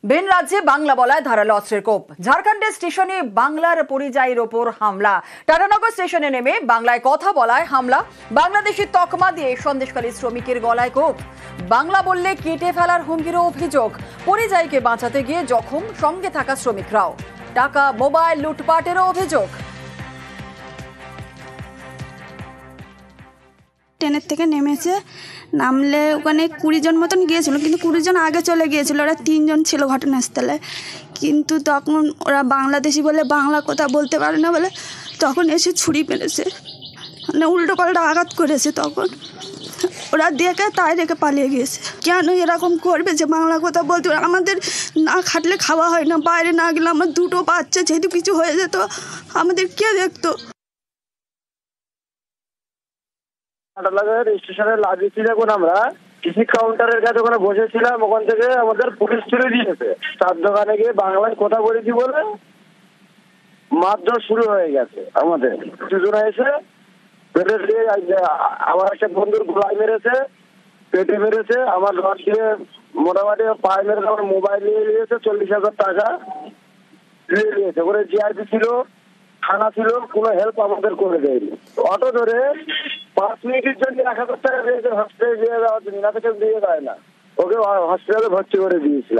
ভিন রাজ্যে বাংলা বলায় ধারালো অস্ত্রের কোপ। ঝাড়খণ্ডের স্টেশনে বাংলার পরিযায়ীর ওপর হামলা। টাটানগর স্টেশনে নেমে বাংলায় কথা বলায় হামলা। বাংলাদেশি তকমা দিয়ে সন্দেশখালী শ্রমিকের গলায় কোপ। বাংলা বললে কেটে ফেলার হুমকিরও অভিযোগ। পরিযায়ীকে বাঁচাতে গিয়ে জখম সঙ্গে থাকা শ্রমিকরাও। টাকা মোবাইল লুটপাটেরও অভিযোগ। ট্রেনের থেকে নেমেছে, নামলে ওখানে 20 জন মতন গিয়েছিল, কিন্তু 20 জন আগে চলে গিয়েছিল। ওরা 3 জন ছিল ঘটনাস্থলে, কিন্তু তখন ওরা বাংলাদেশি বলে বাংলা কথা বলতে পারে না বলে তখন এসে ছুরি মেরেছে, মানে উল্টো পাল্টা আঘাত করেছে। তখন ওরা দেখে তাই রেখে পালিয়ে গিয়েছে। কেন এরকম করবে যে বাংলা কথা বলতে পারে? আমাদের না খাটলে খাওয়া হয় না, বাইরে না গেলে আমার 2টো বাচ্চা, যেহেতু কিছু হয়ে যেত আমাদের কে দেখতো? স্টেশনে লাগিয়েছি যখন আমরা টিসি কাউন্টারের কাছে ওখানে বসেছিলাম, ওখান থেকে আমাদের পুলিশ তুলে দিয়েছে। তার দোকানে গিয়ে বাংলায় কথা বলেছি বলে মারধর শুরু হয়ে গেছে। আমাদের দুজনে এসে পেটে দিয়ে আমার একটা বন্ধুর গলায় মেরেছে, পেটে মেরেছে, আমার রড দিয়ে মোটামুটি পায়ে মেরেছে। আমার মোবাইল নিয়ে নিয়েছে, 40,000 টাকা নিয়ে নিয়েছে। ওখানে জিআরপি ছিল, থানা ছিল, কোনো হেল্প আমাদের করে দেয়নি। অটো ধরে 5 মিনিটের জন্য 1,000 টাকা দিয়েছে, হসপিটালে দিয়ে দেওয়ার জন্য, না থেকে দিয়ে দেয় না। ওকে হসপিটালে ভর্তি করে দিয়েছিলাম।